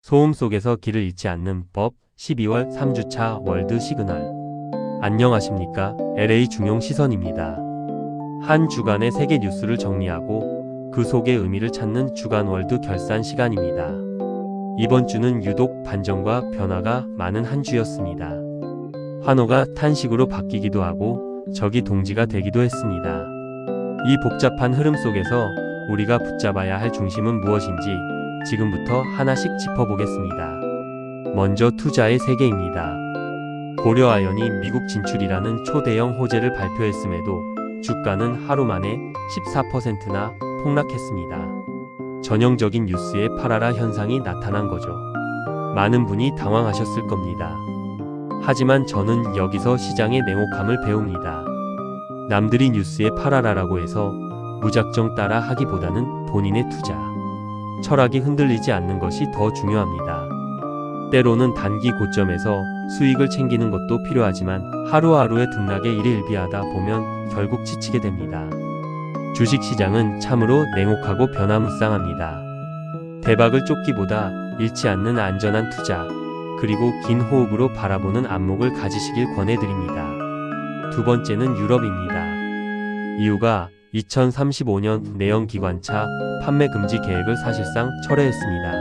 소음 속에서 길을 잃지 않는 법 12월 3주차 월드 시그널. 안녕하십니까? LA 중용 시선입니다. 한 주간의 세계 뉴스를 정리하고 그 속의 의미를 찾는 주간 월드 결산 시간입니다. 이번 주는 유독 반전과 변화가 많은 한 주였습니다. 환호가 탄식으로 바뀌기도 하고 적이 동지가 되기도 했습니다. 이 복잡한 흐름 속에서 우리가 붙잡아야 할 중심은 무엇인지 지금부터 하나씩 짚어보겠습니다. 먼저 투자의 세계입니다. 고려아연이 미국 진출이라는 초대형 호재를 발표했음에도 주가는 하루 만에 14%나 폭락했습니다. 전형적인 뉴스의 팔아라 현상이 나타난 거죠. 많은 분이 당황하셨을 겁니다. 하지만 저는 여기서 시장의 냉혹함을 배웁니다. 남들이 뉴스에 팔아라라고 해서 무작정 따라 하기보다는 본인의 투자, 철학이 흔들리지 않는 것이 더 중요합니다. 때로는 단기 고점에서 수익을 챙기는 것도 필요하지만 하루하루의 등락에 일희일비하다 보면 결국 지치게 됩니다. 주식시장은 참으로 냉혹하고 변화무쌍합니다. 대박을 쫓기보다 잃지 않는 안전한 투자, 그리고 긴 호흡으로 바라보는 안목을 가지시길 권해드립니다. 두 번째는 유럽입니다. 이유가 2035년 내연기관차 판매 금지 계획을 사실상 철회했습니다.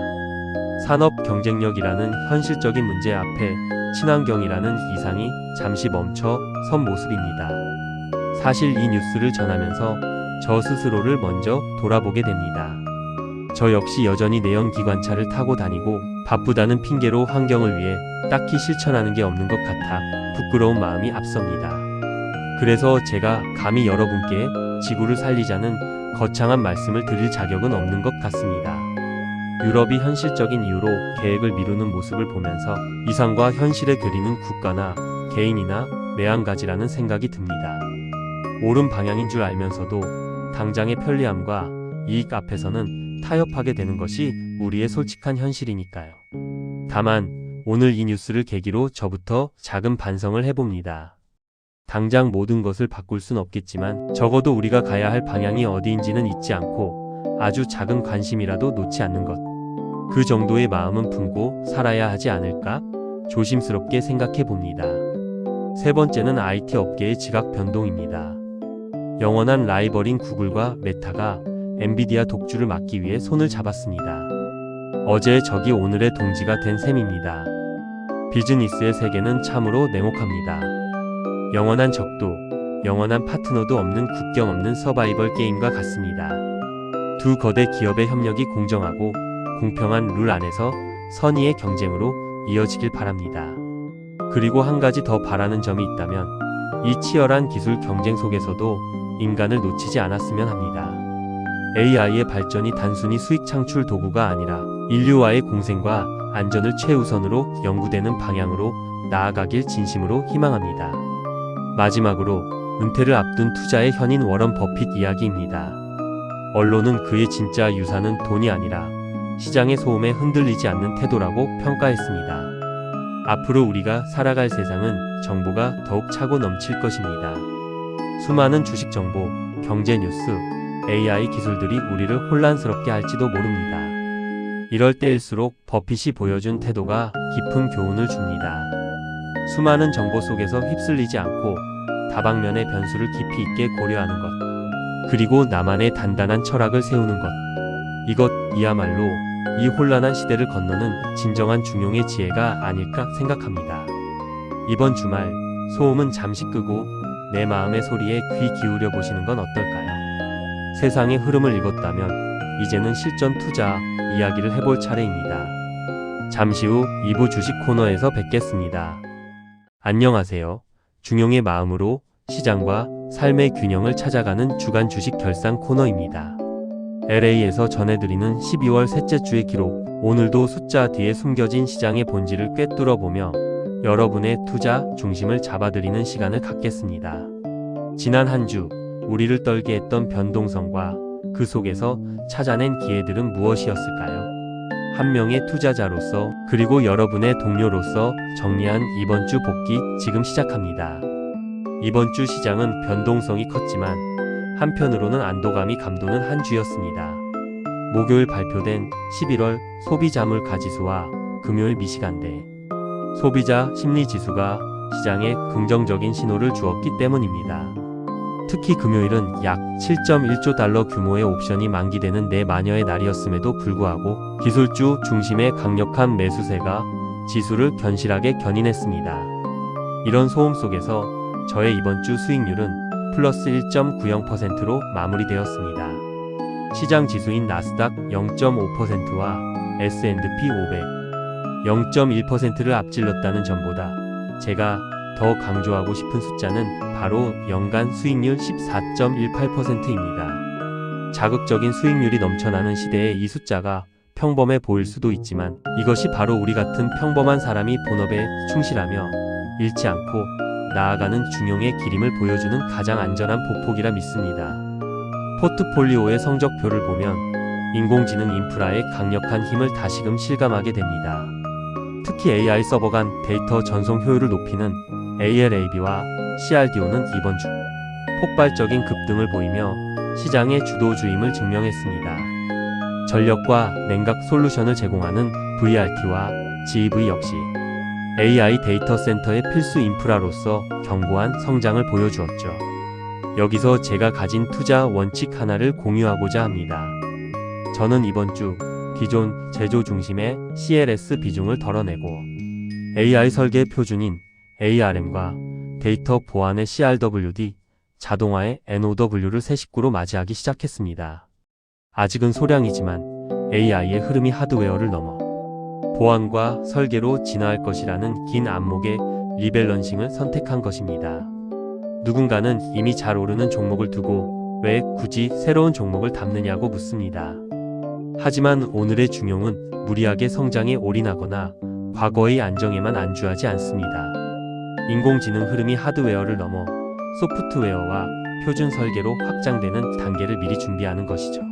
산업 경쟁력이라는 현실적인 문제 앞에 친환경이라는 이상이 잠시 멈춰 선 모습입니다. 사실 이 뉴스를 전하면서 저 스스로를 먼저 돌아보게 됩니다. 저 역시 여전히 내연기관차를 타고 다니고 바쁘다는 핑계로 환경을 위해 딱히 실천하는 게 없는 것 같아 부끄러운 마음이 앞섭니다. 그래서 제가 감히 여러분께 지구를 살리자는 거창한 말씀을 드릴 자격은 없는 것 같습니다. 유럽이 현실적인 이유로 계획을 미루는 모습을 보면서 이상과 현실에 그리는 국가나 개인이나 매한가지라는 생각이 듭니다. 옳은 방향인 줄 알면서도 당장의 편리함과 이익 앞에서는 타협하게 되는 것이 우리의 솔직한 현실이니까요. 다만 오늘 이 뉴스를 계기로 저부터 작은 반성을 해봅니다. 당장 모든 것을 바꿀 순 없겠지만 적어도 우리가 가야 할 방향이 어디인지는 잊지 않고 아주 작은 관심이라도 놓지 않는 것, 그 정도의 마음은 품고 살아야 하지 않을까 조심스럽게 생각해 봅니다. 세 번째는 IT 업계의 지각 변동입니다. 영원한 라이벌인 구글과 메타가 엔비디아 독주를 막기 위해 손을 잡았습니다. 어제의 적이 오늘의 동지가 된 셈입니다. 비즈니스의 세계는 참으로 냉혹합니다. 영원한 적도 영원한 파트너도 없는 국경 없는 서바이벌 게임과 같습니다. 두 거대 기업의 협력이 공정하고 공평한 룰 안에서 선의의 경쟁으로 이어지길 바랍니다. 그리고 한 가지 더 바라는 점이 있다면 이 치열한 기술 경쟁 속에서도 인간을 놓치지 않았으면 합니다. AI의 발전이 단순히 수익 창출 도구가 아니라 인류와의 공생과 안전을 최우선으로 연구되는 방향으로 나아가길 진심으로 희망합니다. 마지막으로 은퇴를 앞둔 투자의 현인 워런 버핏 이야기입니다. 언론은 그의 진짜 유산은 돈이 아니라 시장의 소음에 흔들리지 않는 태도라고 평가했습니다. 앞으로 우리가 살아갈 세상은 정보가 더욱 차고 넘칠 것입니다. 수많은 주식 정보, 경제 뉴스, AI 기술들이 우리를 혼란스럽게 할지도 모릅니다. 이럴 때일수록 버핏이 보여준 태도가 깊은 교훈을 줍니다. 수많은 정보 속에서 휩쓸리지 않고 다방면의 변수를 깊이 있게 고려하는 것, 그리고 나만의 단단한 철학을 세우는 것, 이것이야말로 이 혼란한 시대를 건너는 진정한 중용의 지혜가 아닐까 생각합니다. 이번 주말 소음은 잠시 끄고 내 마음의 소리에 귀 기울여 보시는 건 어떨까요? 세상의 흐름을 읽었다면 이제는 실전 투자 이야기를 해볼 차례입니다. 잠시 후 2부 주식 코너에서 뵙겠습니다. 안녕하세요. 중용의 마음으로 시장과 삶의 균형을 찾아가는 주간 주식 결산 코너입니다. LA에서 전해드리는 12월 셋째 주의 기록, 오늘도 숫자 뒤에 숨겨진 시장의 본질을 꿰뚫어보며 여러분의 투자 중심을 잡아드리는 시간을 갖겠습니다. 지난 한 주 우리를 떨게 했던 변동성과 그 속에서 찾아낸 기회들은 무엇이었을까요? 한 명의 투자자로서 그리고 여러분의 동료로서 정리한 이번 주 복귀 지금 시작합니다. 이번 주 시장은 변동성이 컸지만 한편으로는 안도감이 감도는 한 주였습니다. 목요일 발표된 11월 소비자물 가지수와 금요일 미시간대 소비자 심리지수가 시장에 긍정적인 신호를 주었기 때문입니다. 특히 금요일은 약 7.1조 달러 규모의 옵션이 만기되는 내마녀의 날이었음에도 불구하고 기술주 중심의 강력한 매수세가 지수를 견실하게 견인했습니다. 이런 소음 속에서 저의 이번 주 수익률은 플러스 1.90%로 마무리되었습니다. 시장 지수인 나스닥 0.5%와 S&P 500 0.1%를 앞질렀다는 점보다 제가 더 강조하고 싶은 숫자는 바로 연간 수익률 14.18%입니다. 자극적인 수익률이 넘쳐나는 시대에 이 숫자가 평범해 보일 수도 있지만 이것이 바로 우리 같은 평범한 사람이 본업에 충실하며 잃지 않고 나아가는 중용의 기림을 보여주는 가장 안전한 보폭이라 믿습니다. 포트폴리오의 성적표를 보면 인공지능 인프라의 강력한 힘을 다시금 실감하게 됩니다. 특히 AI 서버 간 데이터 전송 효율을 높이는 ALAB와 CRDO는 이번 주 폭발적인 급등을 보이며 시장의 주도주임을 증명했습니다. 전력과 냉각 솔루션을 제공하는 VRT와 GEV 역시 AI 데이터 센터의 필수 인프라로서 견고한 성장을 보여주었죠. 여기서 제가 가진 투자 원칙 하나를 공유하고자 합니다. 저는 이번 주 기존 제조 중심의 CLS 비중을 덜어내고 AI 설계 표준인 ARM과 데이터 보안의 CRWD, 자동화의 NOW를 새 식구로 맞이하기 시작했습니다. 아직은 소량이지만 AI의 흐름이 하드웨어를 넘어 보안과 설계로 진화할 것이라는 긴 안목의 리밸런싱을 선택한 것입니다. 누군가는 이미 잘 오르는 종목을 두고 왜 굳이 새로운 종목을 담느냐고 묻습니다. 하지만 오늘의 중용은 무리하게 성장에 올인하거나 과거의 안정에만 안주하지 않습니다. 인공지능 흐름이 하드웨어를 넘어 소프트웨어와 표준 설계로 확장되는 단계를 미리 준비하는 것이죠.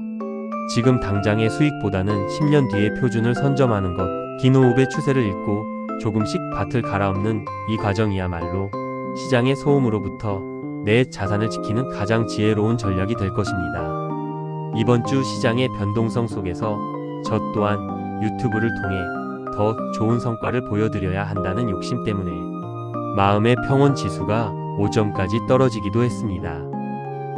지금 당장의 수익보다는 10년 뒤의 표준을 선점하는 것, 긴 호흡의 추세를 읽고 조금씩 밭을 갈아엎는 이 과정이야말로 시장의 소음으로부터 내 자산을 지키는 가장 지혜로운 전략이 될 것입니다. 이번 주 시장의 변동성 속에서 저 또한 유튜브를 통해 더 좋은 성과를 보여드려야 한다는 욕심 때문에 마음의 평온 지수가 5점까지 떨어지기도 했습니다.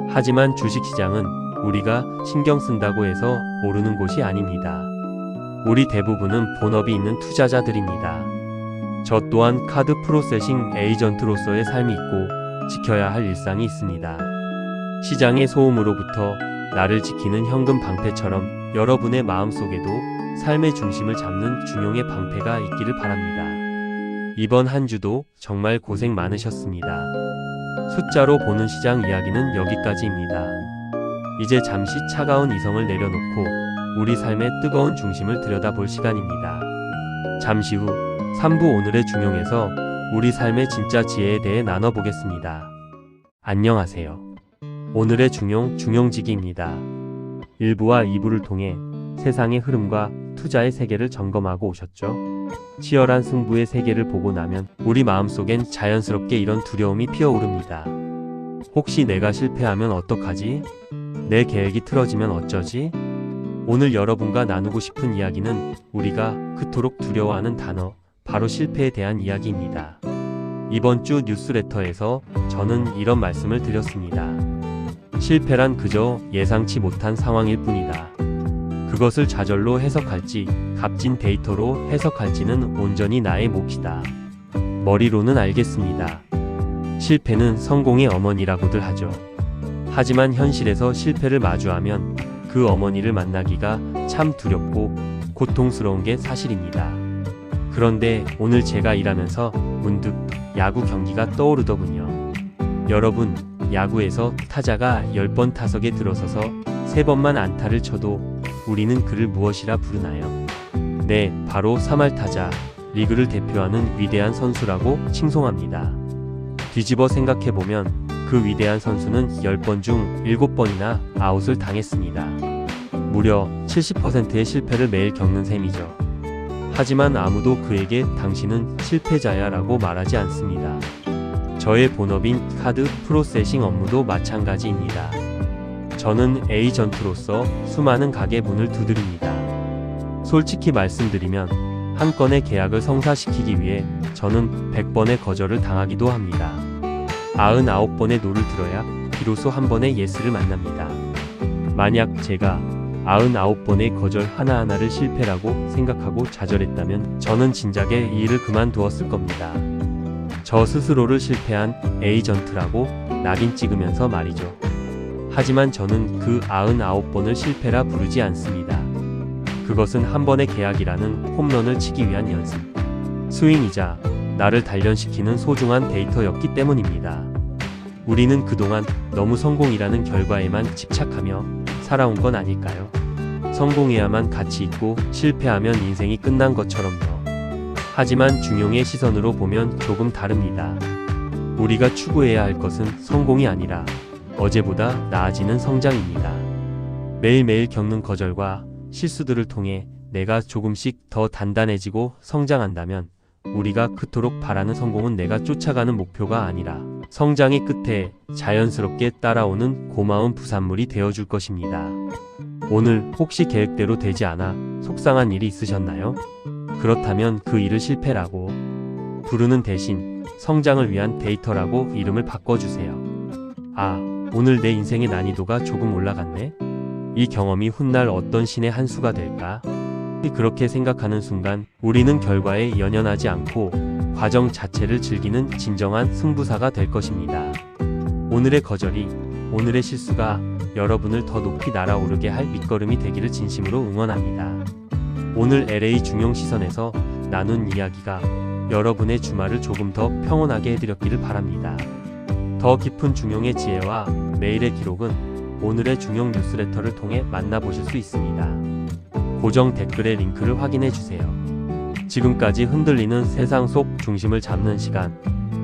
하지만 주식시장은 우리가 신경 쓴다고 해서 오르는 곳이 아닙니다. 우리 대부분은 본업이 있는 투자자들입니다. 저 또한 카드 프로세싱 에이전트로서의 삶이 있고 지켜야 할 일상이 있습니다. 시장의 소음으로부터 나를 지키는 현금 방패처럼 여러분의 마음속에도 삶의 중심을 잡는 중용의 방패가 있기를 바랍니다. 이번 한 주도 정말 고생 많으셨습니다. 숫자로 보는 시장 이야기는 여기까지입니다. 이제 잠시 차가운 이성을 내려놓고 우리 삶의 뜨거운 중심을 들여다볼 시간입니다. 잠시 후 3부 오늘의 중용에서 우리 삶의 진짜 지혜에 대해 나눠보겠습니다. 안녕하세요. 오늘의 중용지기입니다. 1부와 2부를 통해 세상의 흐름과 투자의 세계를 점검하고 오셨죠? 치열한 승부의 세계를 보고 나면 우리 마음속엔 자연스럽게 이런 두려움이 피어오릅니다. 혹시 내가 실패하면 어떡하지? 내 계획이 틀어지면 어쩌지? 오늘 여러분과 나누고 싶은 이야기는 우리가 그토록 두려워하는 단어, 바로 실패에 대한 이야기입니다. 이번 주 뉴스레터에서 저는 이런 말씀을 드렸습니다. 실패란 그저 예상치 못한 상황일 뿐이다. 그것을 좌절로 해석할지 값진 데이터로 해석할지는 온전히 나의 몫이다. 머리로는 알겠습니다. 실패는 성공의 어머니라고들 하죠. 하지만 현실에서 실패를 마주하면 그 어머니를 만나기가 참 두렵고 고통스러운 게 사실입니다. 그런데 오늘 제가 일하면서 문득 야구 경기가 떠오르더군요. 여러분, 야구에서 타자가 10번 타석에 들어서서 3번만 안타를 쳐도 우리는 그를 무엇이라 부르나요? 네, 바로 3할 타자, 리그를 대표하는 위대한 선수라고 칭송합니다. 뒤집어 생각해보면 그 위대한 선수는 10번 중 7번이나 아웃을 당했습니다. 무려 70%의 실패를 매일 겪는 셈이죠. 하지만 아무도 그에게 당신은 실패자야 라고 말하지 않습니다. 저의 본업인 카드 프로세싱 업무도 마찬가지입니다. 저는 에이전트로서 수많은 가게 문을 두드립니다. 솔직히 말씀드리면 한 건의 계약을 성사시키기 위해 저는 100번의 거절을 당하기도 합니다. 99번의 노를 들어야 비로소 한 번의 예스를 만납니다. 만약 제가 99번의 거절 하나하나를 실패라고 생각하고 좌절했다면 저는 진작에 이 일을 그만두었을 겁니다. 저 스스로를 실패한 에이전트라고 낙인 찍으면서 말이죠. 하지만 저는 그 99번을 실패라 부르지 않습니다. 그것은 한 번의 계약이라는 홈런을 치기 위한 연습, 스윙이자 나를 단련시키는 소중한 데이터였기 때문입니다. 우리는 그동안 너무 성공이라는 결과에만 집착하며 살아온 건 아닐까요? 성공해야만 가치 있고 실패하면 인생이 끝난 것처럼요. 하지만 중용의 시선으로 보면 조금 다릅니다. 우리가 추구해야 할 것은 성공이 아니라 어제보다 나아지는 성장입니다. 매일매일 겪는 거절과 실수들을 통해 내가 조금씩 더 단단해지고 성장한다면 우리가 그토록 바라는 성공은 내가 쫓아가는 목표가 아니라 성장의 끝에 자연스럽게 따라오는 고마운 부산물이 되어줄 것입니다. 오늘 혹시 계획대로 되지 않아 속상한 일이 있으셨나요? 그렇다면 그 일을 실패라고 부르는 대신 성장을 위한 데이터라고 이름을 바꿔주세요. 아, 오늘 내 인생의 난이도가 조금 올라갔네? 이 경험이 훗날 어떤 신의 한 수가 될까? 그렇게 생각하는 순간 우리는 결과에 연연하지 않고 과정 자체를 즐기는 진정한 승부사가 될 것입니다. 오늘의 거절이, 오늘의 실수가 여러분을 더 높이 날아오르게 할 밑거름이 되기를 진심으로 응원합니다. 오늘 LA 중용 시선에서 나눈 이야기가 여러분의 주말을 조금 더 평온하게 해드렸기를 바랍니다. 더 깊은 중용의 지혜와 매일의 기록은 오늘의 중용 뉴스레터를 통해 만나보실 수 있습니다. 고정 댓글의 링크를 확인해주세요. 지금까지 흔들리는 세상 속 중심을 잡는 시간,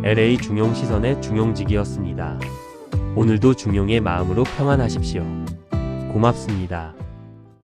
LA 중용 시선의 중용직이었습니다. 오늘도 중용의 마음으로 평안하십시오. 고맙습니다.